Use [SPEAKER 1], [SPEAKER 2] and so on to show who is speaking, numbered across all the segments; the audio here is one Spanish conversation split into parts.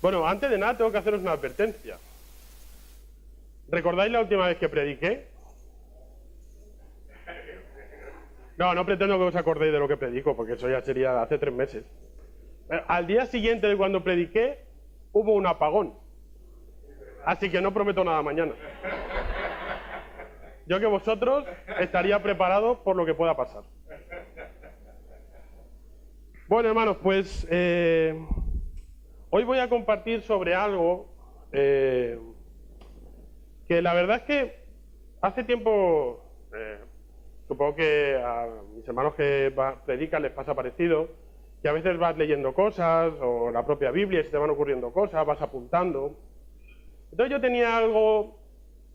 [SPEAKER 1] Bueno, antes de nada tengo que haceros una advertencia. ¿Recordáis la última vez que prediqué? No pretendo que os acordéis de lo que predico, porque eso ya sería hace 3 meses. Al día siguiente de cuando prediqué, hubo un apagón. Así que no prometo nada mañana. Yo que vosotros estaría preparado por lo que pueda pasar. Bueno, hermanos, pues hoy voy a compartir sobre algo que la verdad es que hace tiempo, supongo que a mis hermanos que predican les pasa parecido, que a veces vas leyendo cosas o la propia Biblia y se te van ocurriendo cosas, vas apuntando. Entonces yo tenía algo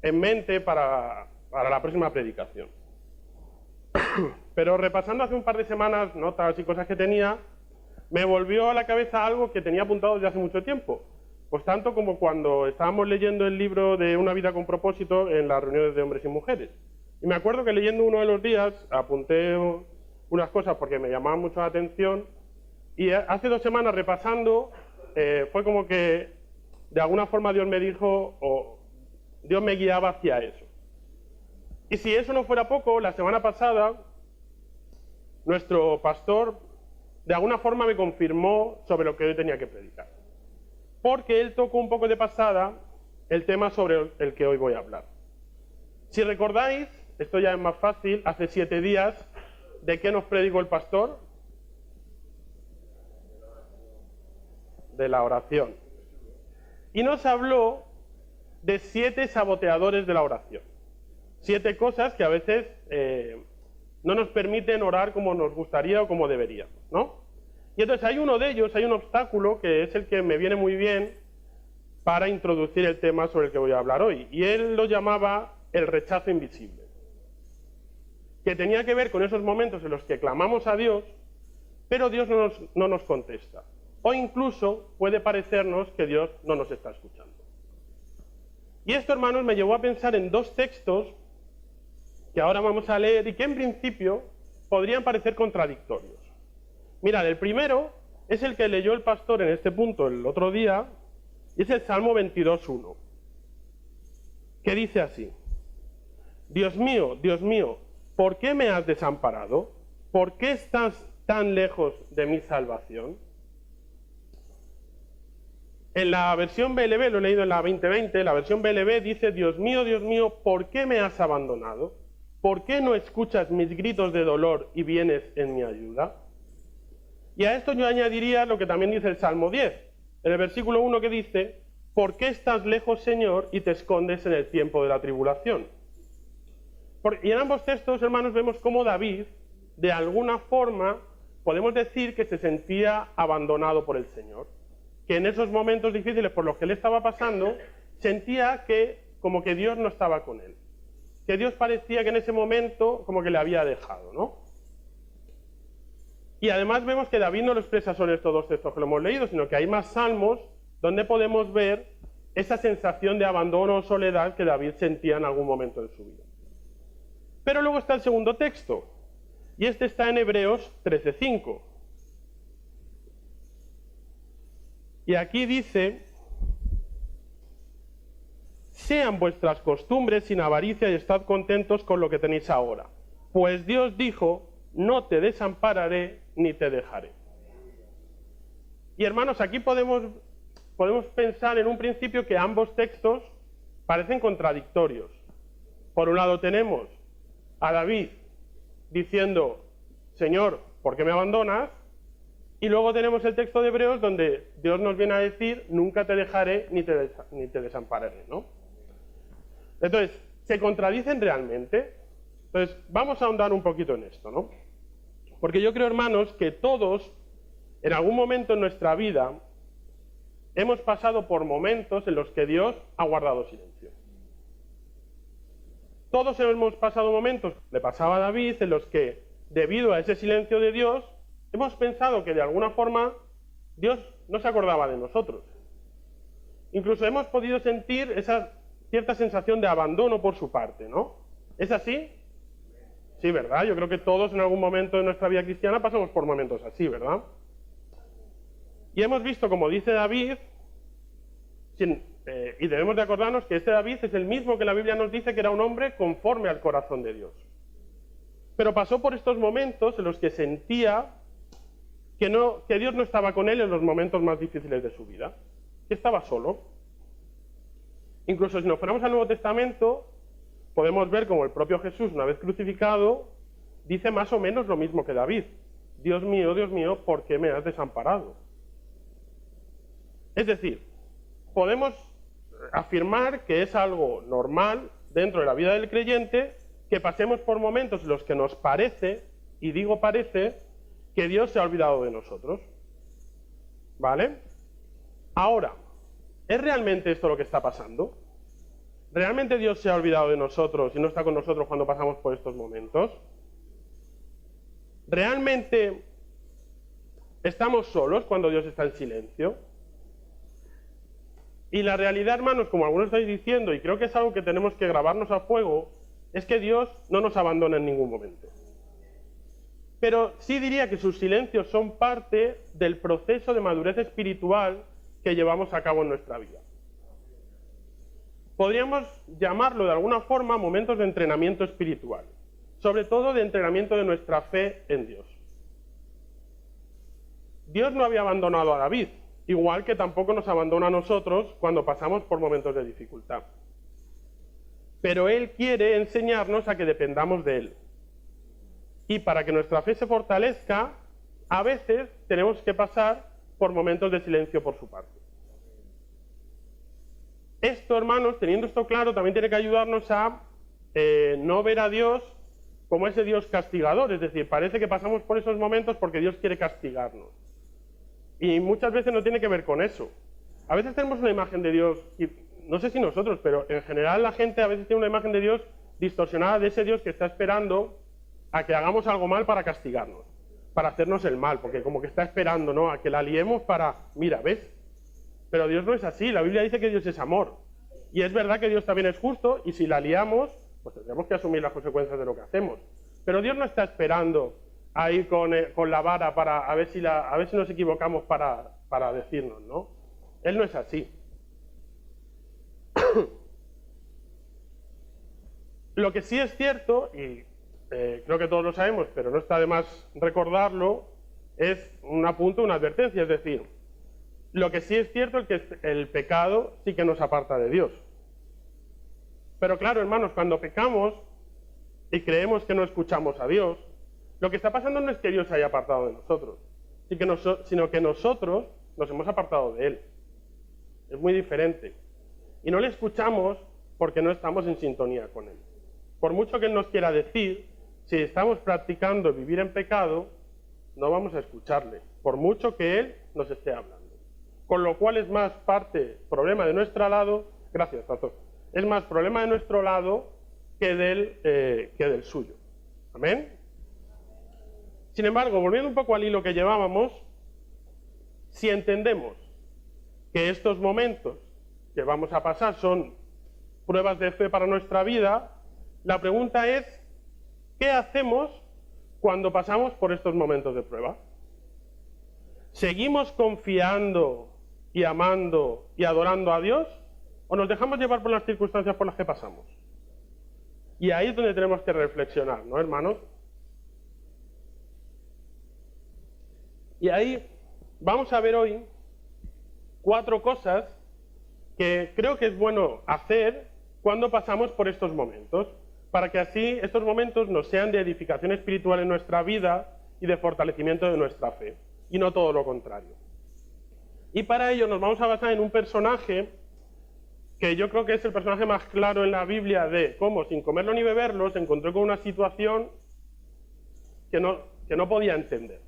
[SPEAKER 1] en mente para la próxima predicación. Pero repasando hace un par de semanas notas y cosas que tenía, me volvió a la cabeza algo que tenía apuntado desde hace mucho tiempo. Pues tanto como cuando estábamos leyendo el libro de Una vida con propósito en las reuniones de hombres y mujeres. Y me acuerdo que leyendo uno de los días apunté unas cosas porque me llamaban mucho la atención y hace 2 semanas repasando fue como que de alguna forma Dios me dijo o Dios me guiaba hacia eso. Y si eso no fuera poco, la semana pasada nuestro pastor de alguna forma me confirmó sobre lo que yo tenía que predicar. Porque él tocó un poco de pasada el tema sobre el que hoy voy a hablar. Si recordáis, esto ya es más fácil, hace 7 días, ¿de qué nos predicó el pastor? De la oración. Y nos habló de 7 saboteadores de la oración. 7 cosas que a veces no nos permiten orar como nos gustaría o como deberíamos, ¿no? Y entonces hay uno de ellos, hay un obstáculo que es el que me viene muy bien para introducir el tema sobre el que voy a hablar hoy. Y él lo llamaba el rechazo invisible. Que tenía que ver con esos momentos en los que clamamos a Dios, pero Dios no nos contesta. O incluso puede parecernos que Dios no nos está escuchando. Y esto, hermanos, me llevó a pensar en 2 textos que ahora vamos a leer y que en principio podrían parecer contradictorios. Mirad, el primero es el que leyó el pastor en este punto el otro día, y es el Salmo 22:1, que dice así: Dios mío, ¿por qué me has desamparado? ¿Por qué estás tan lejos de mi salvación? En la versión BLB, lo he leído en la 2020, la versión BLB dice: Dios mío, ¿por qué me has abandonado? ¿Por qué no escuchas mis gritos de dolor y vienes en mi ayuda? Y a esto yo añadiría lo que también dice el Salmo 10, en el versículo 1 que dice: ¿por qué estás lejos, Señor, y te escondes en el tiempo de la tribulación? Y en ambos textos, hermanos, vemos cómo David, de alguna forma, podemos decir que se sentía abandonado por el Señor. Que en esos momentos difíciles por los que él estaba pasando, sentía que como que Dios no estaba con él. Que Dios parecía que en ese momento como que le había dejado, ¿no? Y además vemos que David no lo expresa solo en estos 2 textos que lo hemos leído, sino que hay más salmos donde podemos ver esa sensación de abandono o soledad que David sentía en algún momento de su vida. Pero luego está el segundo texto, y este está en Hebreos 13:5. Y aquí dice: sean vuestras costumbres sin avaricia y estad contentos con lo que tenéis ahora. Pues Dios dijo: no te desampararé ni te dejaré. Y hermanos, aquí podemos pensar en un principio que ambos textos parecen contradictorios. Por un lado tenemos a David diciendo: Señor, ¿por qué me abandonas? Y luego tenemos el texto de Hebreos donde Dios nos viene a decir: nunca te dejaré ni te desampararé, ¿no? Entonces, ¿se contradicen realmente? Entonces, vamos a ahondar un poquito en esto, ¿no? Porque yo creo, hermanos, que todos, en algún momento en nuestra vida, hemos pasado por momentos en los que Dios ha guardado silencio. Todos hemos pasado momentos, le pasaba a David, en los que, debido a ese silencio de Dios, hemos pensado que de alguna forma Dios no se acordaba de nosotros. Incluso hemos podido sentir esa cierta sensación de abandono por su parte, ¿no? ¿Es así? Sí, ¿verdad? Yo creo que todos en algún momento de nuestra vida cristiana pasamos por momentos así, ¿verdad? Y hemos visto, como dice David, y debemos de acordarnos que este David es el mismo que la Biblia nos dice que era un hombre conforme al corazón de Dios. Pero pasó por estos momentos en los que sentía que Dios no estaba con él en los momentos más difíciles de su vida, que estaba solo. Incluso si nos fuéramos al Nuevo Testamento, podemos ver como el propio Jesús, una vez crucificado, dice más o menos lo mismo que David. Dios mío, ¿por qué me has desamparado? Es decir, podemos afirmar que es algo normal dentro de la vida del creyente que pasemos por momentos en los que nos parece, y digo parece, que Dios se ha olvidado de nosotros. ¿Vale? Ahora, ¿es realmente esto lo que está pasando? ¿Realmente Dios se ha olvidado de nosotros y no está con nosotros cuando pasamos por estos momentos? ¿Realmente estamos solos cuando Dios está en silencio? Y la realidad, hermanos, como algunos estáis diciendo, y creo que es algo que tenemos que grabarnos a fuego, es que Dios no nos abandona en ningún momento. Pero sí diría que sus silencios son parte del proceso de madurez espiritual que llevamos a cabo en nuestra vida. Podríamos llamarlo de alguna forma momentos de entrenamiento espiritual, sobre todo de entrenamiento de nuestra fe en Dios. Dios no había abandonado a David, igual que tampoco nos abandona a nosotros cuando pasamos por momentos de dificultad. Pero Él quiere enseñarnos a que dependamos de Él. Y para que nuestra fe se fortalezca, a veces tenemos que pasar por momentos de silencio por su parte. Esto, hermanos, teniendo esto claro, también tiene que ayudarnos a no ver a Dios como ese Dios castigador. Es decir, parece que pasamos por esos momentos porque Dios quiere castigarnos. Y muchas veces no tiene que ver con eso. A veces tenemos una imagen de Dios, y no sé si nosotros, pero en general la gente a veces tiene una imagen de Dios distorsionada, de ese Dios que está esperando a que hagamos algo mal para castigarnos, para hacernos el mal, porque como que está esperando, ¿no?, a que la liemos para, mira, ¿ves? Pero Dios no es así, la Biblia dice que Dios es amor. Y es verdad que Dios también es justo, y si la liamos, pues tendremos que asumir las consecuencias de lo que hacemos. Pero Dios no está esperando a ir con la vara para a ver si nos equivocamos para decirnos, ¿no? Él no es así. Lo que sí es cierto, y creo que todos lo sabemos, pero no está de más recordarlo, es un apunto, una advertencia, es decir, lo que sí es cierto es que el pecado sí que nos aparta de Dios. Pero claro, hermanos, cuando pecamos y creemos que no escuchamos a Dios, lo que está pasando no es que Dios se haya apartado de nosotros, sino que nosotros nos hemos apartado de Él. Es muy diferente. Y no le escuchamos porque no estamos en sintonía con Él. Por mucho que Él nos quiera decir, si estamos practicando vivir en pecado, no vamos a escucharle, por mucho que Él nos esté hablando. Con lo cual es más problema de nuestro lado, gracias, pastor, es más problema de nuestro lado que del suyo. ¿Amén? Sin embargo, volviendo un poco al hilo que llevábamos, si entendemos que estos momentos que vamos a pasar son pruebas de fe para nuestra vida, la pregunta es, ¿qué hacemos cuando pasamos por estos momentos de prueba? ¿Seguimos confiando y amando y adorando a Dios? ¿O nos dejamos llevar por las circunstancias por las que pasamos? Y ahí es donde tenemos que reflexionar, ¿no, hermanos? Y ahí vamos a ver hoy 4 cosas que creo que es bueno hacer cuando pasamos por estos momentos, para que así estos momentos nos sean de edificación espiritual en nuestra vida y de fortalecimiento de nuestra fe, y no todo lo contrario. Y para ello nos vamos a basar en un personaje que yo creo que es el personaje más claro en la Biblia de cómo, sin comerlo ni beberlo, se encontró con una situación que no podía entender.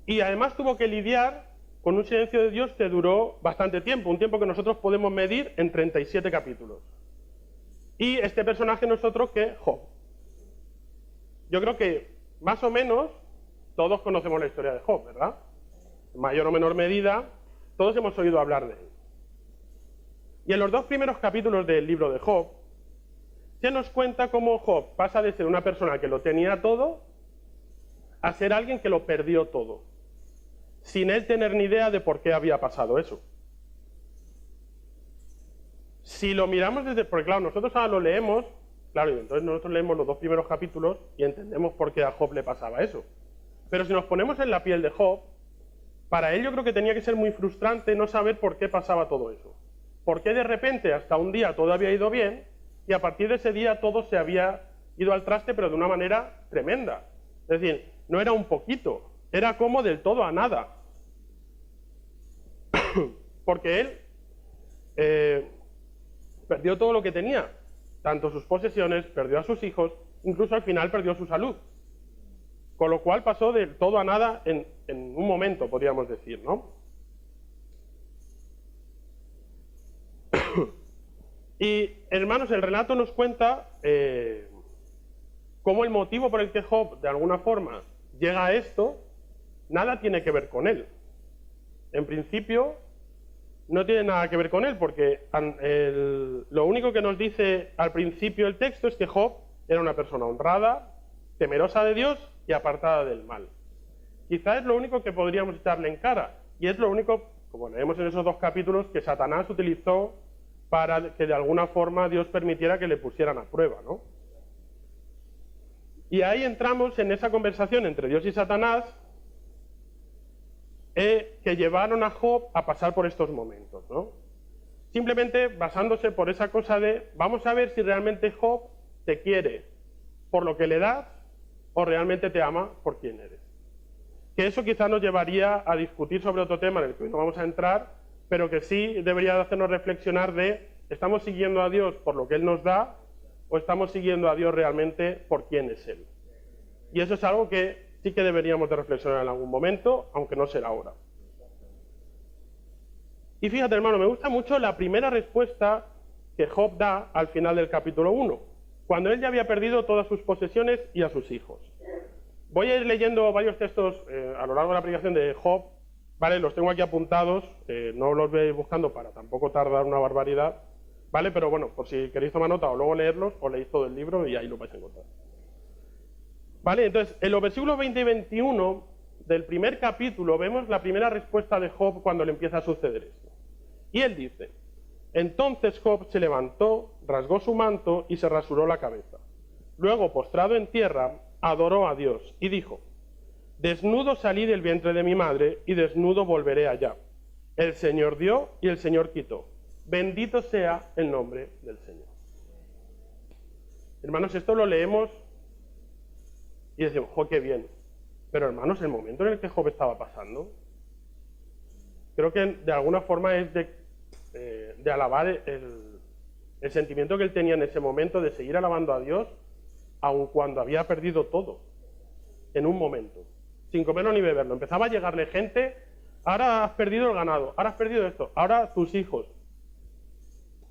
[SPEAKER 1] Y además tuvo que lidiar con un silencio de Dios que duró bastante tiempo, un tiempo que nosotros podemos medir en 37 capítulos. Y este personaje no es otro que Job. Yo creo que, más o menos, todos conocemos la historia de Job, ¿verdad? En mayor o menor medida, todos hemos oído hablar de él. Y en los 2 primeros capítulos del libro de Job, se nos cuenta cómo Job pasa de ser una persona que lo tenía todo a ser alguien que lo perdió todo, sin él tener ni idea de por qué había pasado eso. Si lo miramos desde... Porque claro, nosotros ahora lo leemos, claro, y entonces nosotros leemos los 2 primeros capítulos y entendemos por qué a Job le pasaba eso. Pero si nos ponemos en la piel de Job, para él yo creo que tenía que ser muy frustrante no saber por qué pasaba todo eso. Por qué de repente hasta un día todo había ido bien y a partir de ese día todo se había ido al traste, pero de una manera tremenda. Es decir, no era un poquito, era como del todo a nada. Porque él perdió todo lo que tenía, tanto sus posesiones, perdió a sus hijos, incluso al final perdió su salud. Con lo cual pasó del todo a nada en un momento, podríamos decir, ¿no? Y, hermanos, el relato nos cuenta cómo el motivo por el que Job, de alguna forma, llega a esto, nada tiene que ver con él. En principio, no tiene nada que ver con él, porque lo único que nos dice al principio el texto es que Job era una persona honrada, temerosa de Dios y apartada del mal. Quizá es lo único que podríamos echarle en cara, y es lo único, como leemos en esos 2 capítulos, que Satanás utilizó para que de alguna forma Dios permitiera que le pusieran a prueba, ¿no? Y ahí entramos en esa conversación entre Dios y Satanás, que llevaron a Job a pasar por estos momentos, ¿no? Simplemente basándose por esa cosa de, vamos a ver si realmente Job te quiere por lo que le das o realmente te ama por quien eres. Que eso quizás nos llevaría a discutir sobre otro tema en el que hoy no vamos a entrar, pero que sí debería hacernos reflexionar de, ¿estamos siguiendo a Dios por lo que Él nos da o estamos siguiendo a Dios realmente por quién es Él? Y eso es algo que sí que deberíamos de reflexionar en algún momento, aunque no será ahora. Y fíjate, hermano, me gusta mucho la primera respuesta que Job da al final del capítulo 1, cuando él ya había perdido todas sus posesiones y a sus hijos. Voy a ir leyendo varios textos a lo largo de la predicación de Job, ¿vale? Los tengo aquí apuntados, no los voy buscando para tampoco tardar una barbaridad, ¿vale? Pero bueno, por si queréis tomar nota o luego leerlos, o leéis todo el libro y ahí lo vais a encontrar. ¿Vale? Entonces, en los versículos 20 y 21 del primer capítulo vemos la primera respuesta de Job cuando le empieza a suceder esto. Y él dice, entonces Job se levantó, rasgó su manto y se rasuró la cabeza. Luego, postrado en tierra, adoró a Dios y dijo, desnudo salí del vientre de mi madre y desnudo volveré allá. El Señor dio y el Señor quitó. Bendito sea el nombre del Señor. Hermanos, esto lo leemos y decimos, ¡jo, qué bien! Pero hermanos, el momento en el que Job estaba pasando, creo que de alguna forma es de alabar el sentimiento que él tenía en ese momento de seguir alabando a Dios, aun cuando había perdido todo, en un momento, sin comerlo ni beberlo. Empezaba a llegarle gente, ahora has perdido el ganado, ahora has perdido esto, ahora tus hijos.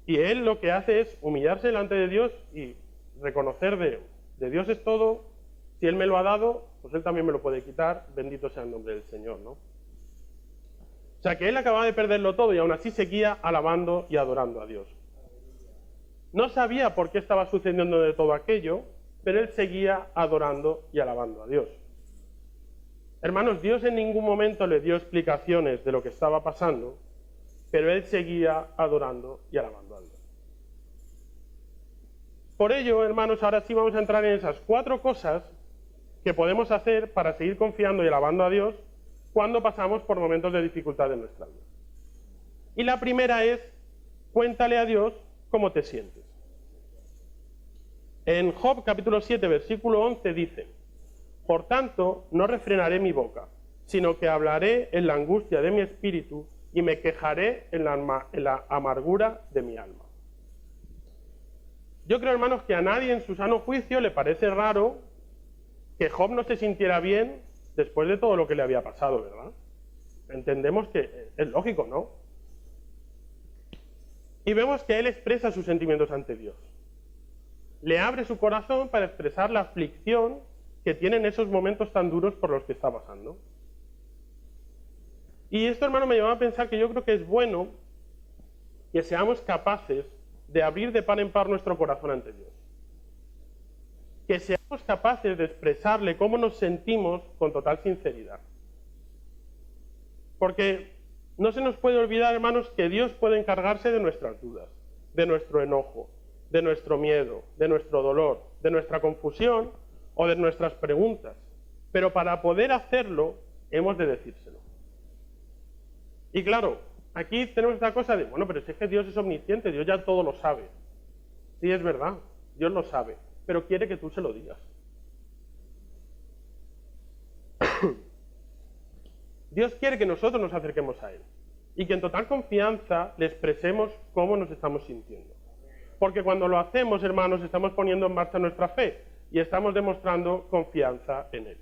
[SPEAKER 1] Y él lo que hace es humillarse delante de Dios y reconocer de Dios es todo. Si Él me lo ha dado, pues Él también me lo puede quitar, bendito sea el nombre del Señor, ¿no? O sea, que Él acababa de perderlo todo y aún así seguía alabando y adorando a Dios. No sabía por qué estaba sucediendo de todo aquello, pero Él seguía adorando y alabando a Dios. Hermanos, Dios en ningún momento le dio explicaciones de lo que estaba pasando, pero Él seguía adorando y alabando a Dios. Por ello, hermanos, ahora sí vamos a entrar en esas 4 cosas que podemos hacer para seguir confiando y alabando a Dios cuando pasamos por momentos de dificultad en nuestra vida. Y la primera es, cuéntale a Dios cómo te sientes. En Job capítulo 7, versículo 11 dice, por tanto, no refrenaré mi boca, sino que hablaré en la angustia de mi espíritu y me quejaré en la amargura de mi alma. Yo creo, hermanos, que a nadie en su sano juicio le parece raro que Job no se sintiera bien después de todo lo que le había pasado, ¿verdad? Entendemos que es lógico, ¿no? Y vemos que él expresa sus sentimientos ante Dios. Le abre su corazón para expresar la aflicción que tiene en esos momentos tan duros por los que está pasando. Y esto, hermano, me lleva a pensar que yo creo que es bueno que seamos capaces de abrir de par en par nuestro corazón ante Dios. Que seamos capaces de expresarle cómo nos sentimos con total sinceridad. Porque no se nos puede olvidar, hermanos, que Dios puede encargarse de nuestras dudas. de nuestro enojo, de nuestro miedo, de nuestro dolor, de nuestra confusión o de nuestras preguntas. Pero para poder hacerlo, hemos de decírselo. Y claro, aquí tenemos esta cosa de, bueno, pero si es que Dios es omnisciente, Dios ya todo lo sabe. Sí, es verdad, Dios lo sabe, pero quiere que tú se lo digas. Dios quiere que nosotros nos acerquemos a Él y que en total confianza le expresemos cómo nos estamos sintiendo. Porque cuando lo hacemos, hermanos, estamos poniendo en marcha nuestra fe y estamos demostrando confianza en Él.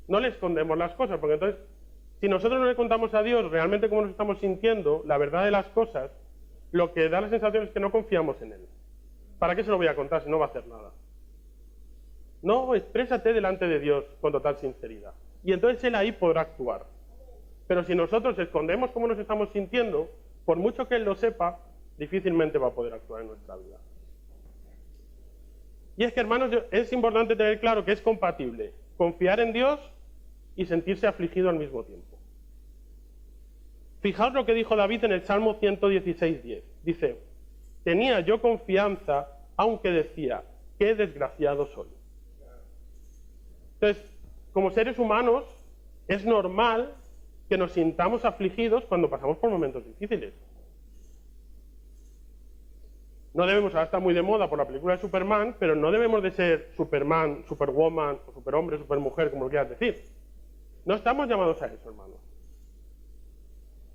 [SPEAKER 1] No le escondemos las cosas, porque entonces, si nosotros no le contamos a Dios realmente cómo nos estamos sintiendo, la verdad de las cosas, lo que da la sensación es que no confiamos en Él. ¿Para qué se lo voy a contar si no va a hacer nada? No, exprésate delante de Dios con total sinceridad. Y entonces Él ahí podrá actuar. Pero si nosotros escondemos cómo nos estamos sintiendo, por mucho que Él lo sepa, difícilmente va a poder actuar en nuestra vida. Y es que, hermanos, es importante tener claro que es compatible confiar en Dios y sentirse afligido al mismo tiempo. Fijaos lo que dijo David en el Salmo 116:10. Dice, tenía yo confianza, aunque decía, qué desgraciado soy. Entonces, como seres humanos, es normal que nos sintamos afligidos cuando pasamos por momentos difíciles. No debemos, ahora está muy de moda por la película de Superman, pero no debemos de ser Superman, Superwoman, o Superhombre, Supermujer, como lo quieras decir. No estamos llamados a eso, hermanos.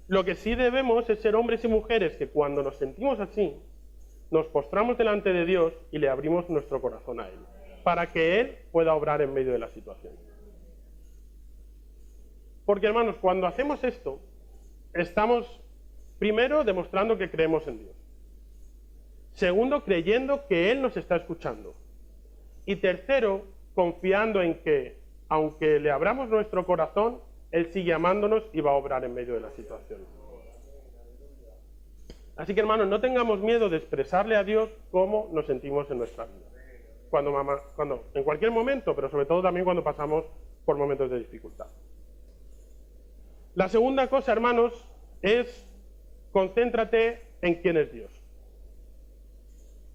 [SPEAKER 1] Lo que sí debemos es ser hombres y mujeres que cuando nos sentimos así, nos postramos delante de Dios y le abrimos nuestro corazón a Él, para que Él pueda obrar en medio de la situación. Porque, hermanos, cuando hacemos esto, estamos, primero, demostrando que creemos en Dios. Segundo, creyendo que Él nos está escuchando. Y tercero, confiando en que, aunque le abramos nuestro corazón, Él sigue amándonos y va a obrar en medio de la situación. Así que, hermanos, no tengamos miedo de expresarle a Dios cómo nos sentimos en nuestra vida. En cualquier momento, pero sobre todo también cuando pasamos por momentos de dificultad. La segunda cosa, hermanos, es concéntrate en quién es Dios.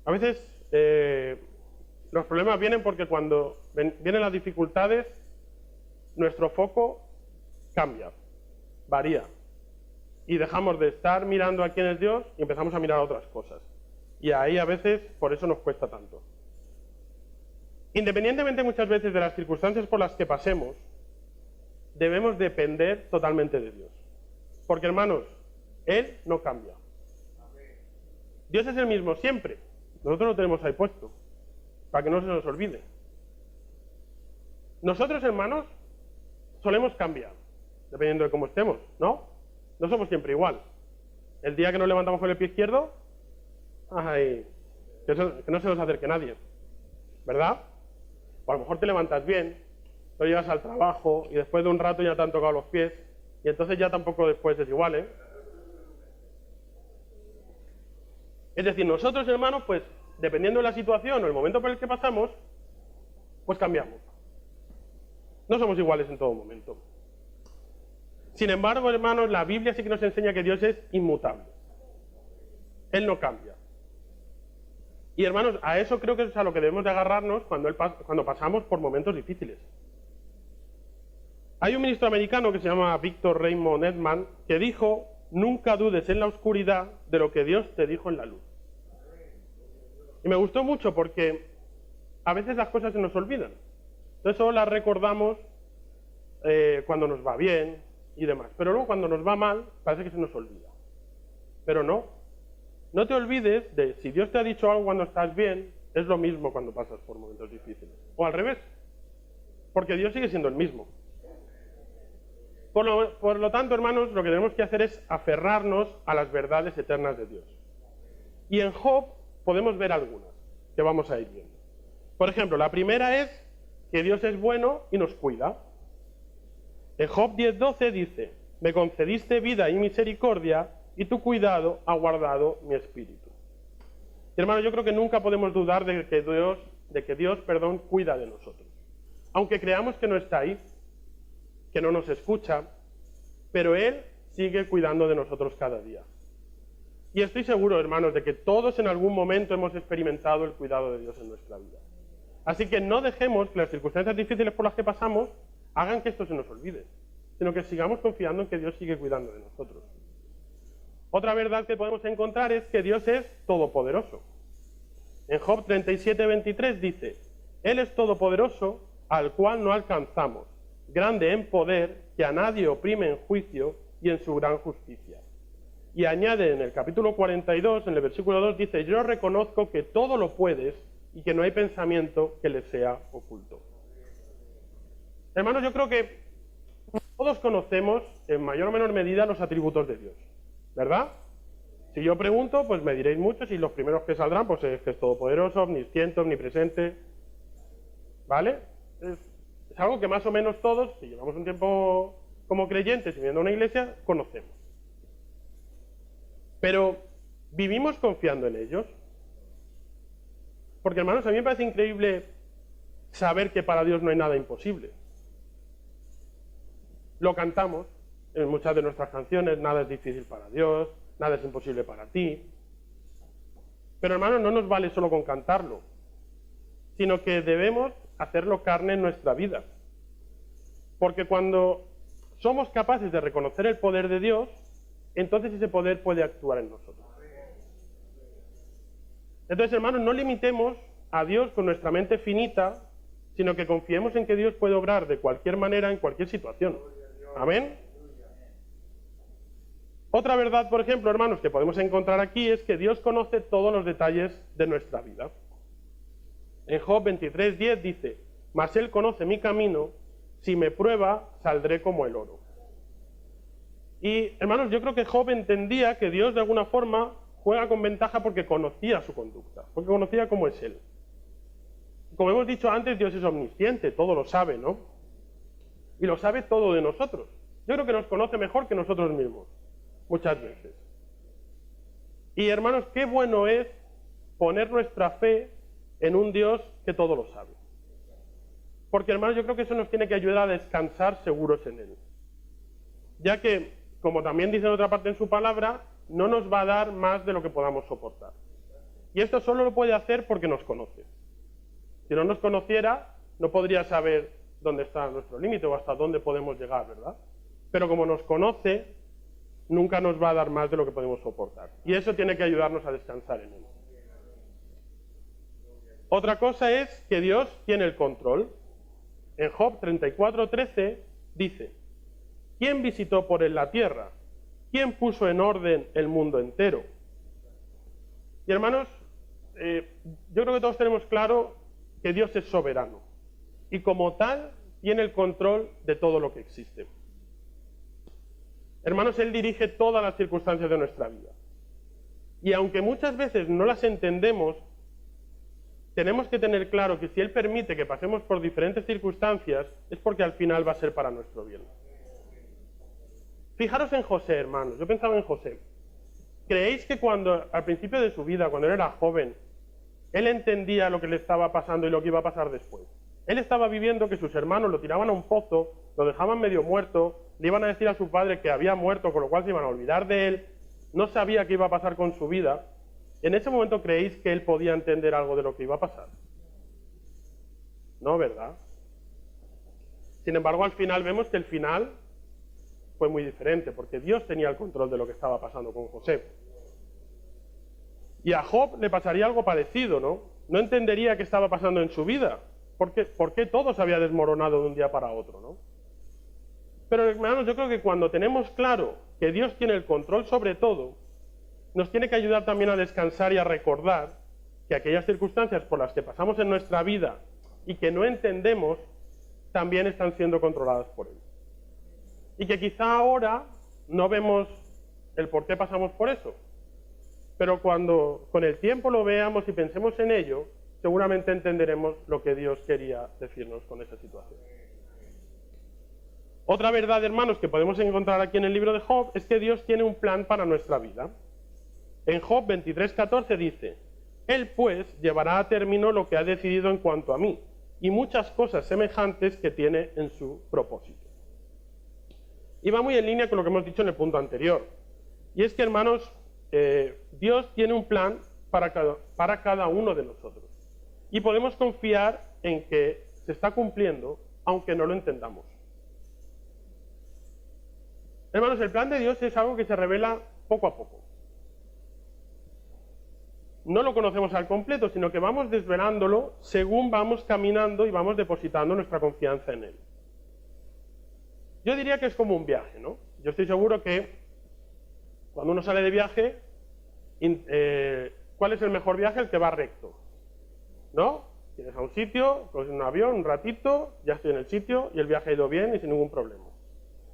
[SPEAKER 1] A veces los problemas vienen porque cuando vienen las dificultades, nuestro foco cambia, varía. Y dejamos de estar mirando a quién es Dios y empezamos a mirar a otras cosas. Y ahí a veces por eso nos cuesta tanto. Independientemente muchas veces de las circunstancias por las que pasemos, debemos depender totalmente de Dios. Porque, hermanos, Él no cambia. Dios es el mismo siempre. Nosotros lo tenemos ahí puesto, para que no se nos olvide. Nosotros, hermanos, solemos cambiar, dependiendo de cómo estemos, ¿no? No somos siempre igual. El día que nos levantamos con el pie izquierdo, ay, que no se nos acerque nadie, ¿verdad? O a lo mejor te levantas bien, lo llevas al trabajo y después de un rato ya te han tocado los pies y entonces ya tampoco después es igual, ¿eh? Es decir, nosotros, hermanos, pues, dependiendo de la situación o el momento por el que pasamos, pues cambiamos. No somos iguales en todo momento. Sin embargo, hermanos, la Biblia sí que nos enseña que Dios es inmutable. Él no cambia. Y, hermanos, a eso creo que es a lo que debemos de agarrarnos cuando pasamos por momentos difíciles. Hay un ministro americano que se llama Victor Raymond Edman que dijo: nunca dudes en la oscuridad de lo que Dios te dijo en la luz. Y me gustó mucho porque a veces las cosas se nos olvidan. Entonces solo las recordamos cuando nos va bien y demás. Pero luego cuando nos va mal parece que se nos olvida. Pero no. No te olvides de si Dios te ha dicho algo cuando estás bien, es lo mismo cuando pasas por momentos difíciles. O al revés. Porque Dios sigue siendo el mismo. Por lo tanto, hermanos, lo que tenemos que hacer es aferrarnos a las verdades eternas de Dios. Y en Job podemos ver algunas que vamos a ir viendo. Por ejemplo, la primera es que Dios es bueno y nos cuida. En Job 10:12 dice: me concediste vida y misericordia y tu cuidado ha guardado mi espíritu. Y, hermanos, yo creo que nunca podemos dudar de que Dios, cuida de nosotros. Aunque creamos que no está ahí, que no nos escucha, pero Él sigue cuidando de nosotros cada día. Y estoy seguro, hermanos, de que todos en algún momento hemos experimentado el cuidado de Dios en nuestra vida. Así que no dejemos que las circunstancias difíciles por las que pasamos hagan que esto se nos olvide, sino que sigamos confiando en que Dios sigue cuidando de nosotros. Otra verdad que podemos encontrar es que Dios es todopoderoso. En Job 37:23 dice: Él es todopoderoso, al cual no alcanzamos, grande en poder, que a nadie oprime en juicio y en su gran justicia. Y añade en el capítulo 42, en el versículo 2, dice: Yo reconozco que todo lo puedes y que no hay pensamiento que le sea oculto. Hermanos, yo creo que todos conocemos, en mayor o menor medida, los atributos de Dios, ¿verdad? Si yo pregunto, pues me diréis muchos y los primeros que saldrán, pues es que es todopoderoso, omnisciente, omnipresente, ¿vale? Es algo que más o menos todos, si llevamos un tiempo como creyentes y viviendo en una iglesia, conocemos. Pero, ¿vivimos confiando en ellos? Porque, hermanos, a mí me parece increíble saber que para Dios no hay nada imposible. Lo cantamos en muchas de nuestras canciones: nada es difícil para Dios, nada es imposible para ti. Pero, hermanos, no nos vale solo con cantarlo, sino que debemos hacerlo carne en nuestra vida. Porque cuando somos capaces de reconocer el poder de Dios, entonces ese poder puede actuar en nosotros. Entonces, hermanos, no limitemos a Dios con nuestra mente finita, sino que confiemos en que Dios puede obrar de cualquier manera en cualquier situación. Amén. Otra verdad, por ejemplo, hermanos, que podemos encontrar aquí es que Dios conoce todos los detalles de nuestra vida. En Job 23:10 dice: Mas Él conoce mi camino, si me prueba, saldré como el oro. Y, hermanos, yo creo que Job entendía que Dios de alguna forma juega con ventaja porque conocía su conducta, porque conocía cómo es Él. Como hemos dicho antes, Dios es omnisciente, todo lo sabe, ¿no? Y lo sabe todo de nosotros. Yo creo que nos conoce mejor que nosotros mismos, muchas veces. Y, hermanos, qué bueno es poner nuestra fe en un Dios que todo lo sabe. Porque, hermanos, yo creo que eso nos tiene que ayudar a descansar seguros en Él. Ya que, como también dice en otra parte en su palabra, no nos va a dar más de lo que podamos soportar. Y esto solo lo puede hacer porque nos conoce. Si no nos conociera, no podría saber dónde está nuestro límite o hasta dónde podemos llegar, ¿verdad? Pero como nos conoce, nunca nos va a dar más de lo que podemos soportar. Y eso tiene que ayudarnos a descansar en Él. Otra cosa es que Dios tiene el control. En Job 34:13 dice: ¿Quién visitó por él la tierra? ¿Quién puso en orden el mundo entero? Y, hermanos, yo creo que todos tenemos claro que Dios es soberano y como tal tiene el control de todo lo que existe. Hermanos, Él dirige todas las circunstancias de nuestra vida. Y aunque muchas veces no las entendemos, tenemos que tener claro que si Él permite que pasemos por diferentes circunstancias, es porque al final va a ser para nuestro bien. Fijaros en José, hermanos. Yo pensaba en José. ¿Creéis que cuando, al principio de su vida, cuando él era joven, él entendía lo que le estaba pasando y lo que iba a pasar después? Él estaba viviendo que sus hermanos lo tiraban a un pozo, lo dejaban medio muerto, le iban a decir a su padre que había muerto, con lo cual se iban a olvidar de él, no sabía qué iba a pasar con su vida. ¿En ese momento creéis que él podía entender algo de lo que iba a pasar? No, ¿verdad? Sin embargo, al final vemos que el final fue muy diferente, porque Dios tenía el control de lo que estaba pasando con José. Y a Job le pasaría algo parecido, ¿no? No entendería qué estaba pasando en su vida. ¿Por qué todo se había desmoronado de un día para otro, ¿no? Pero, hermanos, yo creo que cuando tenemos claro que Dios tiene el control sobre todo, nos tiene que ayudar también a descansar y a recordar que aquellas circunstancias por las que pasamos en nuestra vida y que no entendemos, también están siendo controladas por Él. Y que quizá ahora no vemos el por qué pasamos por eso, pero cuando con el tiempo lo veamos y pensemos en ello, seguramente entenderemos lo que Dios quería decirnos con esa situación. Otra verdad, hermanos, que podemos encontrar aquí en el libro de Job es que Dios tiene un plan para nuestra vida. En Job 23:14 dice: Él pues llevará a término lo que ha decidido en cuanto a mí, y muchas cosas semejantes que tiene en su propósito. Y va muy en línea con lo que hemos dicho en el punto anterior. Y es que, hermanos, Dios tiene un plan para cada uno de nosotros. Y podemos confiar en que se está cumpliendo, aunque no lo entendamos. Hermanos, el plan de Dios es algo que se revela poco a poco. No lo conocemos al completo, sino que vamos desvelándolo según vamos caminando y vamos depositando nuestra confianza en Él. Yo diría que es como un viaje, ¿no? Yo estoy seguro que cuando uno sale de viaje, ¿cuál es el mejor viaje? El que va recto, ¿no? Tienes a un sitio, coges un avión, un ratito, ya estoy en el sitio y el viaje ha ido bien y sin ningún problema.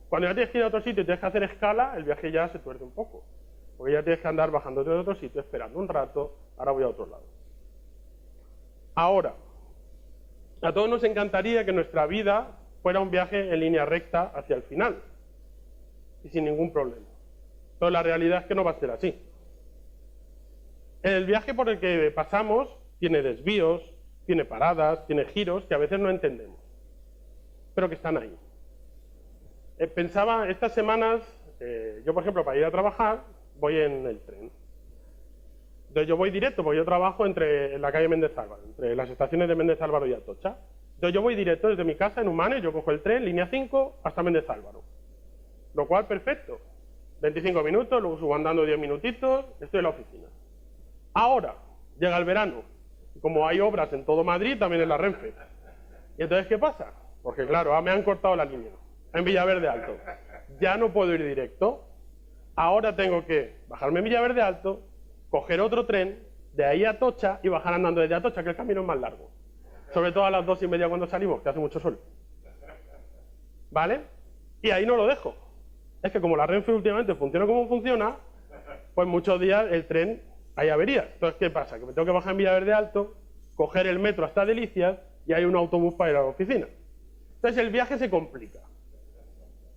[SPEAKER 1] Cuando ya tienes que ir a otro sitio y tienes que hacer escala, el viaje ya se tuerce un poco. Porque ya tienes que andar bajando de otro sitio, esperando un rato, ahora voy a otro lado. Ahora, a todos nos encantaría que nuestra vida fuera un viaje en línea recta hacia el final y sin ningún problema. Pero la realidad es que no va a ser así. El viaje por el que pasamos tiene desvíos, tiene paradas, tiene giros que a veces no entendemos, pero que están ahí. Pensaba, estas semanas, yo por ejemplo para ir a trabajar voy en el tren. Entonces yo voy directo, porque yo trabajo en la calle Méndez Álvaro, entre las estaciones de Méndez Álvaro y Atocha. Entonces yo voy directo desde mi casa en Humanes, yo cojo el tren, línea 5, hasta Méndez Álvaro. Lo cual, perfecto. 25 minutos, luego subo andando 10 minutitos, estoy en la oficina. Ahora, llega el verano, y como hay obras en todo Madrid, también en la Renfe. ¿Y entonces qué pasa? Porque claro, me han cortado la línea, en Villaverde Alto. Ya no puedo ir directo, ahora tengo que bajarme en Villaverde Alto, coger otro tren, de ahí a Atocha y bajar andando desde Atocha, que el camino es más largo. Sobre todo a las 2:30 cuando salimos, que hace mucho sol. ¿Vale? Y ahí no lo dejo. Es que como la Renfe últimamente funciona como funciona, pues muchos días el tren hay averías. Entonces, ¿qué pasa? Que me tengo que bajar en Villaverde Alto, coger el metro hasta Delicias y hay un autobús para ir a la oficina. Entonces el viaje se complica.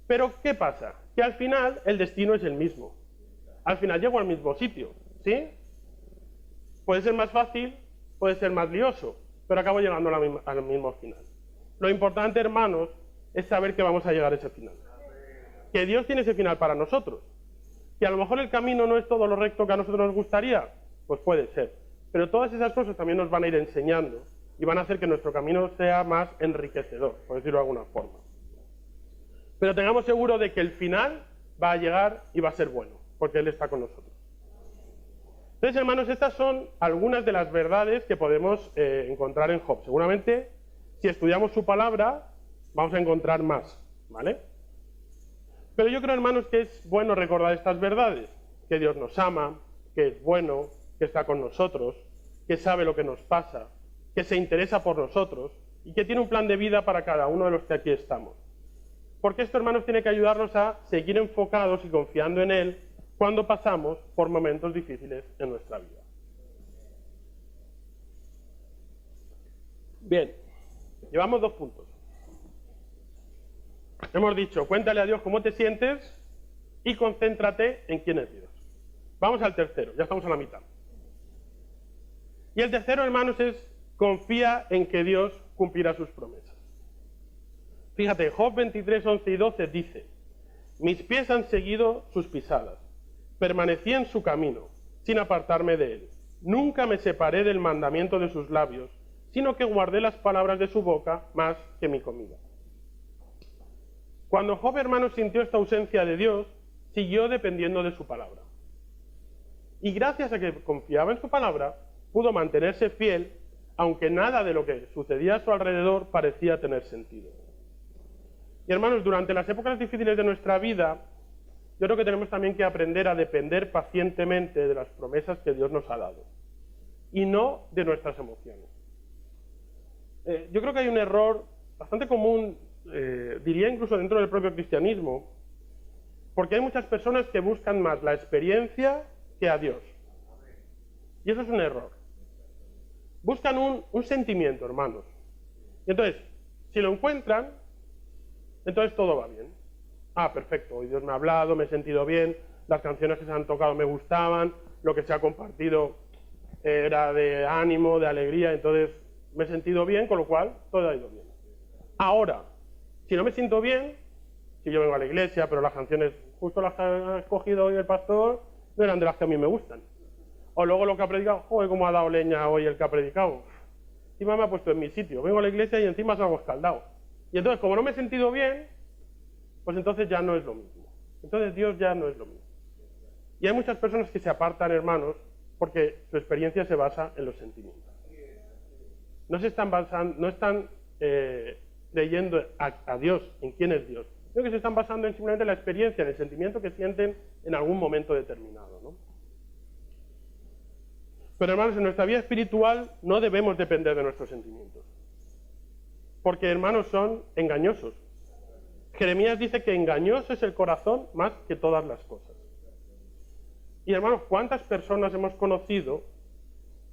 [SPEAKER 1] Pero, ¿qué pasa? Que al final el destino es el mismo. Al final llego al mismo sitio, ¿sí? Puede ser más fácil, puede ser más lioso, pero acabo llegando al mismo final. Lo importante, hermanos, es saber que vamos a llegar a ese final. Que Dios tiene ese final para nosotros. Que a lo mejor el camino no es todo lo recto que a nosotros nos gustaría, pues puede ser. Pero todas esas cosas también nos van a ir enseñando y van a hacer que nuestro camino sea más enriquecedor, por decirlo de alguna forma. Pero tengamos seguro de que el final va a llegar y va a ser bueno, porque Él está con nosotros. Entonces, hermanos, estas son algunas de las verdades que podemos encontrar en Job. Seguramente, si estudiamos su palabra, vamos a encontrar más, ¿vale? Pero yo creo, hermanos, que es bueno recordar estas verdades, que Dios nos ama, que es bueno, que está con nosotros, que sabe lo que nos pasa, que se interesa por nosotros y que tiene un plan de vida para cada uno de los que aquí estamos. Porque esto, hermanos, tiene que ayudarnos a seguir enfocados y confiando en Él cuando pasamos por momentos difíciles en nuestra vida. Bien, llevamos 2 puntos. Hemos dicho, cuéntale a Dios cómo te sientes y concéntrate en quién es Dios. Vamos al tercero, ya estamos a la mitad. Y el tercero, hermanos, es confía en que Dios cumplirá sus promesas. Fíjate, Job 23, 11 y 12 dice, mis pies han seguido sus pisadas, permanecí en su camino, sin apartarme de él. Nunca me separé del mandamiento de sus labios, sino que guardé las palabras de su boca más que mi comida. Cuando Job, hermanos, sintió esta ausencia de Dios, siguió dependiendo de su palabra. Y gracias a que confiaba en su palabra, pudo mantenerse fiel, aunque nada de lo que sucedía a su alrededor parecía tener sentido. Y hermanos, durante las épocas difíciles de nuestra vida, yo creo que tenemos también que aprender a depender pacientemente de las promesas que Dios nos ha dado, y no de nuestras emociones. Yo creo que hay un error bastante común, diría incluso dentro del propio cristianismo, porque hay muchas personas que buscan más la experiencia que a Dios. Y eso es un error. Buscan un sentimiento, hermanos. Y entonces, si lo encuentran, entonces todo va bien. Ah, perfecto, hoy Dios me ha hablado, me he sentido bien, las canciones que se han tocado me gustaban, lo que se ha compartido era de ánimo, de alegría, entonces me he sentido bien, con lo cual todo ha ido bien. Ahora, si no me siento bien, si yo vengo a la iglesia, pero las canciones justo las ha escogido hoy el pastor no eran de las que a mí me gustan. O luego lo que ha predicado, joder, cómo ha dado leña hoy el que ha predicado. Encima me ha puesto en mi sitio, vengo a la iglesia y encima salgo escaldado. Y entonces, como no me he sentido bien, pues entonces ya no es lo mismo. Entonces Dios ya no es lo mismo. Y hay muchas personas que se apartan, hermanos, porque su experiencia se basa en los sentimientos. No están leyendo a Dios, en quién es Dios, sino que se están basando en simplemente la experiencia, en el sentimiento que sienten en algún momento determinado, ¿no? Pero hermanos, en nuestra vida espiritual no debemos depender de nuestros sentimientos, porque hermanos son engañosos. Jeremías dice que engañoso es el corazón más que todas las cosas. Y hermanos, ¿cuántas personas hemos conocido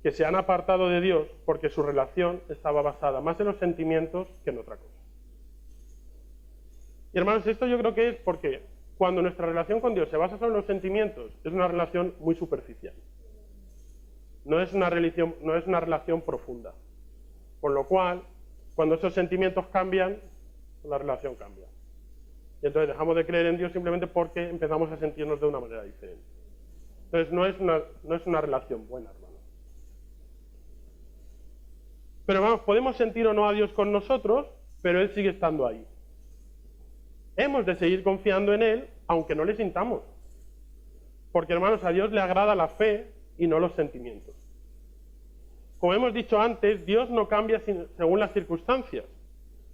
[SPEAKER 1] que se han apartado de Dios porque su relación estaba basada más en los sentimientos que en otra cosa? Y hermanos, esto yo creo que es porque cuando nuestra relación con Dios se basa solo en los sentimientos, es una relación muy superficial. No es una relación profunda. Con lo cual, cuando esos sentimientos cambian, la relación cambia. Y entonces dejamos de creer en Dios simplemente porque empezamos a sentirnos de una manera diferente. Entonces no es una relación buena, hermanos. Pero hermanos, podemos sentir o no a Dios con nosotros, pero Él sigue estando ahí. Hemos de seguir confiando en Él, aunque no le sintamos. Porque hermanos, a Dios le agrada la fe y no los sentimientos. Como hemos dicho antes, Dios no cambia según las circunstancias,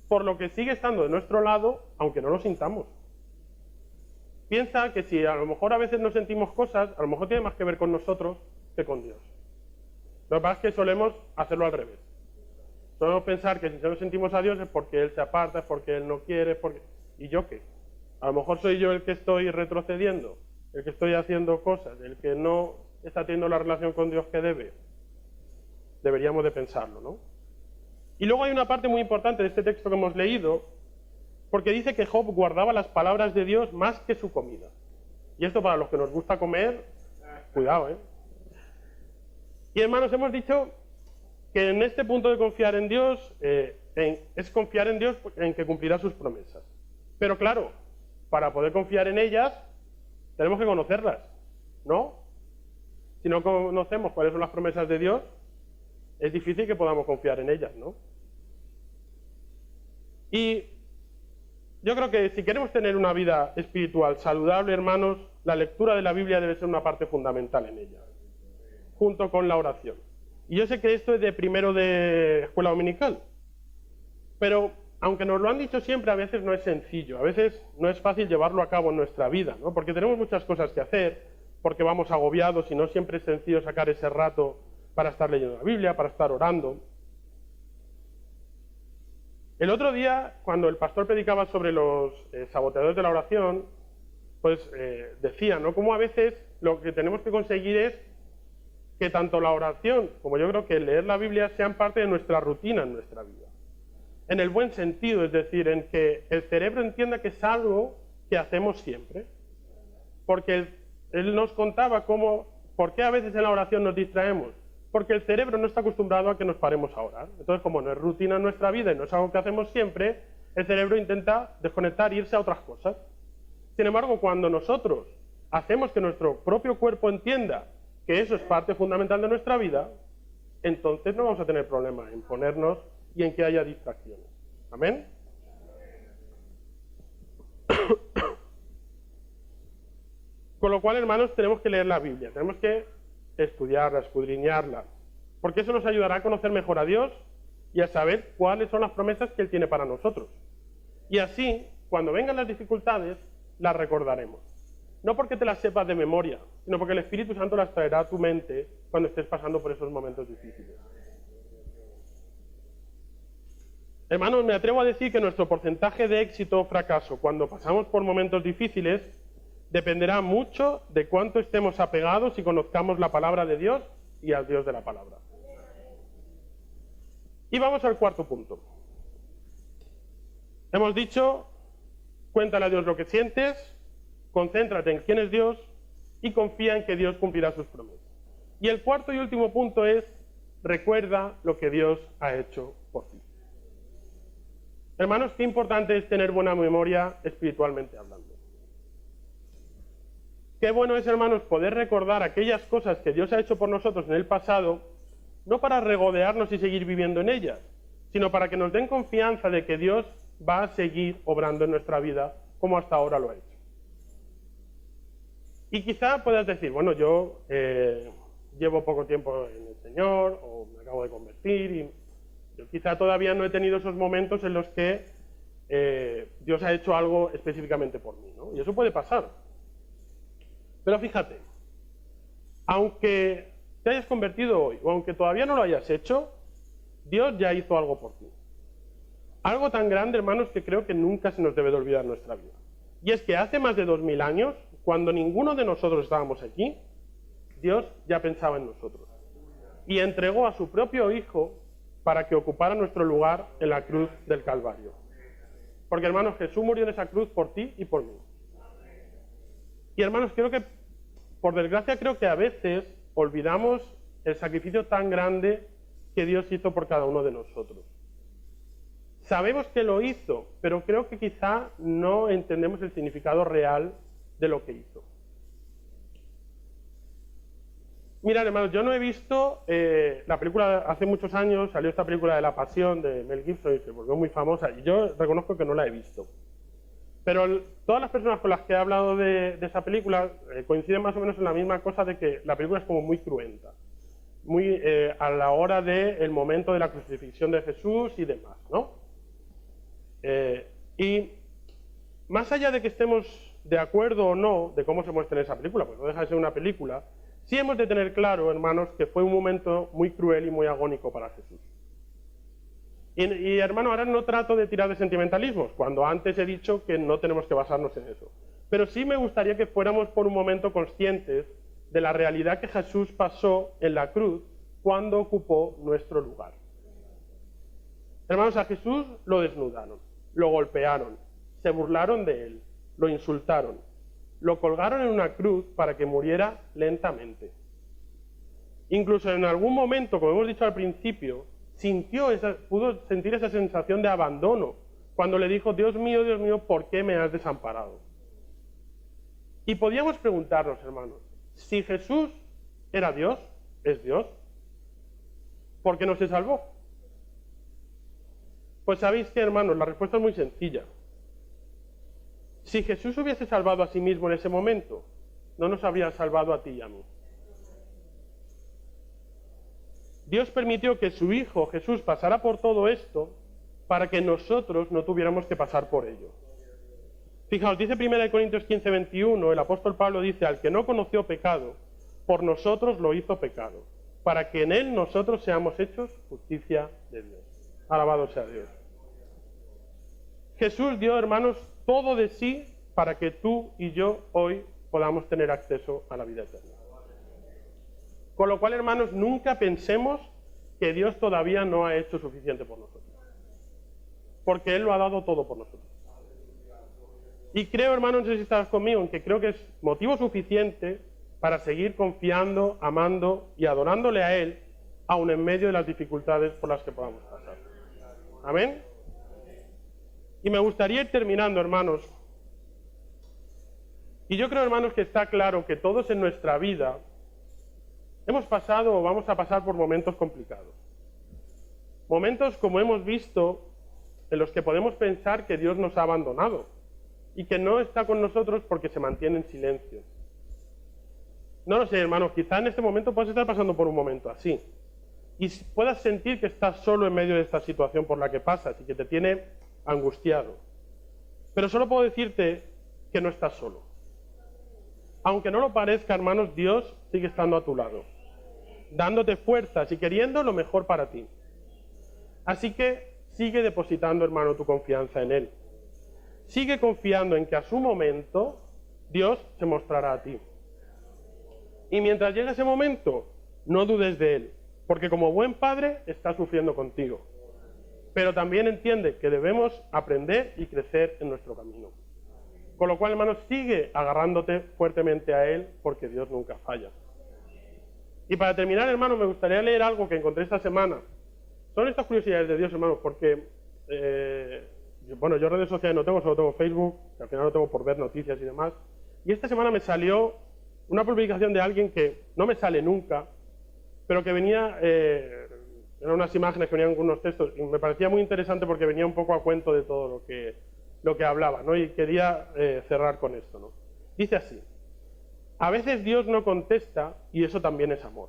[SPEAKER 1] por lo que sigue estando de nuestro lado, aunque no lo sintamos. Piensa que si a lo mejor a veces no sentimos cosas, a lo mejor tiene más que ver con nosotros que con Dios. Lo que pasa es que solemos hacerlo al revés. Solemos pensar que si no sentimos a Dios es porque Él se aparta, es porque Él no quiere, ¿y yo qué? A lo mejor soy yo el que estoy retrocediendo, el que estoy haciendo cosas, el que no está teniendo la relación con Dios que debe. Deberíamos de pensarlo, ¿no? Y luego hay una parte muy importante de este texto que hemos leído, porque dice que Job guardaba las palabras de Dios más que su comida. Y esto para los que nos gusta comer, cuidado, ¿eh? Y hermanos, hemos dicho que en este punto de confiar en Dios, es confiar en Dios en que cumplirá sus promesas. Pero claro, para poder confiar en ellas, tenemos que conocerlas, ¿no? Si no conocemos cuáles son las promesas de Dios, es difícil que podamos confiar en ellas, ¿no? Y yo creo que si queremos tener una vida espiritual saludable, hermanos, la lectura de la Biblia debe ser una parte fundamental en ella, junto con la oración. Y yo sé que esto es de primero de escuela dominical, pero aunque nos lo han dicho siempre, a veces no es sencillo, a veces no es fácil llevarlo a cabo en nuestra vida, ¿no? Porque tenemos muchas cosas que hacer, porque vamos agobiados y no siempre es sencillo sacar ese rato para estar leyendo la Biblia, para estar orando. El otro día, cuando el pastor predicaba sobre los saboteadores de la oración, pues decía, ¿no? Cómo a veces lo que tenemos que conseguir es que tanto la oración como yo creo que leer la Biblia sean parte de nuestra rutina en nuestra vida. En el buen sentido, es decir, en que el cerebro entienda que es algo que hacemos siempre. Porque él nos contaba por qué a veces en la oración nos distraemos. Porque el cerebro no está acostumbrado a que nos paremos a orar. Entonces, como no es rutina en nuestra vida y no es algo que hacemos siempre, el cerebro intenta desconectar e irse a otras cosas. Sin embargo, cuando nosotros hacemos que nuestro propio cuerpo entienda que eso es parte fundamental de nuestra vida, entonces no vamos a tener problema en ponernos y en que haya distracciones. ¿Amén? Con lo cual, hermanos, tenemos que leer la Biblia, tenemos que estudiarla, escudriñarla, porque eso nos ayudará a conocer mejor a Dios y a saber cuáles son las promesas que Él tiene para nosotros. Y así, cuando vengan las dificultades, las recordaremos. No porque te las sepas de memoria, sino porque el Espíritu Santo las traerá a tu mente cuando estés pasando por esos momentos difíciles. Hermanos, me atrevo a decir que nuestro porcentaje de éxito o fracaso cuando pasamos por momentos difíciles dependerá mucho de cuánto estemos apegados y conozcamos la palabra de Dios y al Dios de la palabra. Y vamos al cuarto punto. Hemos dicho, cuéntale a Dios lo que sientes, concéntrate en quién es Dios y confía en que Dios cumplirá sus promesas. Y el cuarto y último punto es, recuerda lo que Dios ha hecho por ti. Hermanos, qué importante es tener buena memoria espiritualmente hablando. qué bueno es, hermanos, poder recordar aquellas cosas que Dios ha hecho por nosotros en el pasado, no para regodearnos y seguir viviendo en ellas, sino para que nos den confianza de que Dios va a seguir obrando en nuestra vida como hasta ahora lo ha hecho. Y quizá puedas decir, bueno, yo llevo poco tiempo en el Señor, o me acabo de convertir, y yo quizá todavía no he tenido esos momentos en los que Dios ha hecho algo específicamente por mí, ¿no? Y eso puede pasar. Pero fíjate, aunque te hayas convertido hoy, o aunque todavía no lo hayas hecho, Dios ya hizo algo por ti. Algo tan grande, hermanos, que creo que nunca se nos debe de olvidar en nuestra vida. Y es que hace más de 2000 años, cuando ninguno de nosotros estábamos aquí, Dios ya pensaba en nosotros. Y entregó a su propio Hijo para que ocupara nuestro lugar en la cruz del Calvario. Porque, hermanos, Jesús murió en esa cruz por ti y por mí. Y, hermanos, por desgracia, creo que a veces olvidamos el sacrificio tan grande que Dios hizo por cada uno de nosotros. Sabemos que lo hizo, pero creo que quizá no entendemos el significado real de lo que hizo. Mirad, hermanos, yo no he visto la película, hace muchos años salió esta película de La Pasión de Mel Gibson y se volvió muy famosa, y yo reconozco que no la he visto. Pero todas las personas con las que he hablado de esa película coinciden más o menos en la misma cosa, de que la película es como muy cruenta, muy a la hora del momento de la crucifixión de Jesús y demás, ¿no? Y más allá de que estemos de acuerdo o no de cómo se muestra en esa película, pues no deja de ser una película, sí hemos de tener claro, hermanos, que fue un momento muy cruel y muy agónico para Jesús. Y hermano, ahora no trato de tirar de sentimentalismos, cuando antes he dicho que no tenemos que basarnos en eso. Pero sí me gustaría que fuéramos por un momento conscientes de la realidad que Jesús pasó en la cruz cuando ocupó nuestro lugar. Hermanos, a Jesús lo desnudaron, lo golpearon, se burlaron de él, lo insultaron, lo colgaron en una cruz para que muriera lentamente. Incluso en algún momento, como hemos dicho al principio, pudo sentir esa sensación de abandono cuando le dijo, Dios mío, ¿por qué me has desamparado? Y podíamos preguntarnos, hermanos, si Jesús era Dios, es Dios, ¿por qué no se salvó? Pues sabéis que, hermanos, la respuesta es muy sencilla. Si Jesús hubiese salvado a sí mismo en ese momento, no nos habría salvado a ti y a mí. Dios permitió que su Hijo Jesús pasara por todo esto para que nosotros no tuviéramos que pasar por ello. Fijaos, dice 1 Corintios 15, 21, el apóstol Pablo dice, al que no conoció pecado, por nosotros lo hizo pecado, para que en él nosotros seamos hechos justicia de Dios. Alabado sea Dios. Jesús dio, hermanos, todo de sí para que tú y yo hoy podamos tener acceso a la vida eterna. Con lo cual, hermanos, nunca pensemos que Dios todavía no ha hecho suficiente por nosotros. Porque Él lo ha dado todo por nosotros. Y creo, hermanos, no sé si estás conmigo, en que creo que es motivo suficiente para seguir confiando, amando y adorándole a Él, aun en medio de las dificultades por las que podamos pasar. ¿Amén? Y me gustaría ir terminando, hermanos. Y yo creo, hermanos, que está claro que todos en nuestra vida hemos pasado o vamos a pasar por momentos complicados. Momentos, como hemos visto, en los que podemos pensar que Dios nos ha abandonado y que no está con nosotros porque se mantiene en silencio. No lo sé, hermanos, quizá en este momento puedas estar pasando por un momento así y puedas sentir que estás solo en medio de esta situación por la que pasas y que te tiene angustiado. Pero solo puedo decirte que no estás solo. Aunque no lo parezca, hermanos, Dios sigue estando a tu lado, dándote fuerzas y queriendo lo mejor para ti. Así que sigue depositando, hermano, tu confianza en Él. Sigue confiando en que a su momento Dios se mostrará a ti. Y mientras llegue ese momento, no dudes de Él, porque como buen padre está sufriendo contigo. Pero también entiende que debemos aprender y crecer en nuestro camino. Con lo cual, hermanos, sigue agarrándote fuertemente a Él, porque Dios nunca falla. Y para terminar, hermanos, me gustaría leer algo que encontré esta semana. Son estas curiosidades de Dios, hermanos, porque, yo redes sociales no tengo, solo tengo Facebook, que al final lo tengo por ver noticias y demás. Y esta semana me salió una publicación de alguien que no me sale nunca, pero que venía, eran unas imágenes que venían con unos textos, y me parecía muy interesante porque venía un poco a cuento de todo lo que hablaba, ¿no? Y quería cerrar con esto, ¿no? Dice así: a veces Dios no contesta y eso también es amor.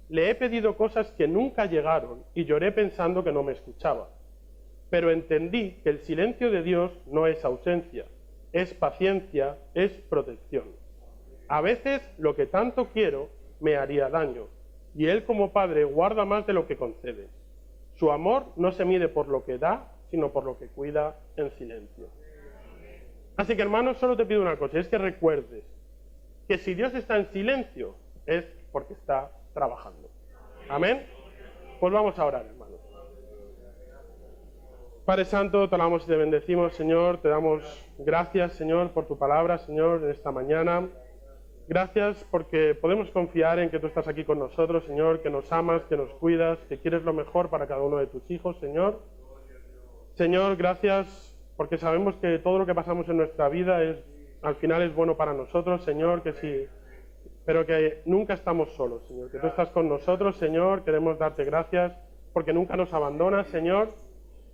[SPEAKER 1] Le he pedido cosas que nunca llegaron y lloré pensando que no me escuchaba. Pero entendí que el silencio de Dios no es ausencia, es paciencia, es protección. A veces lo que tanto quiero me haría daño, y Él como Padre guarda más de lo que concede. Su amor no se mide por lo que da, sino por lo que cuida en silencio. Así que, hermanos, solo te pido una cosa, es que recuerdes que si Dios está en silencio es porque está trabajando. ¿Amén? Pues vamos a orar, hermanos. Padre Santo, te alabamos y te bendecimos, Señor. Te damos gracias, Señor, por tu palabra, Señor, en esta mañana. Gracias porque podemos confiar en que tú estás aquí con nosotros, Señor, que nos amas, que nos cuidas, que quieres lo mejor para cada uno de tus hijos, Señor. Señor, gracias porque sabemos que todo lo que pasamos en nuestra vida al final es bueno para nosotros, Señor, que sí, pero que nunca estamos solos, Señor, que tú estás con nosotros, Señor. Queremos darte gracias porque nunca nos abandonas, Señor,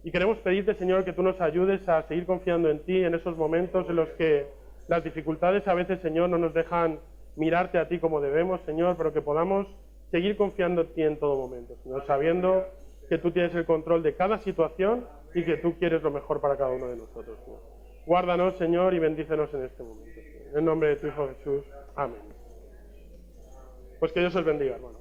[SPEAKER 1] y queremos pedirte, Señor, que tú nos ayudes a seguir confiando en ti en esos momentos en los que las dificultades a veces, Señor, no nos dejan mirarte a ti como debemos, Señor, pero que podamos seguir confiando en ti en todo momento, Señor, sabiendo que tú tienes el control de cada situación y que tú quieres lo mejor para cada uno de nosotros, Señor. Guárdanos, Señor, y bendícenos en este momento, Señor. En el nombre de tu Hijo Jesús. Amén. Pues que Dios os bendiga, hermano.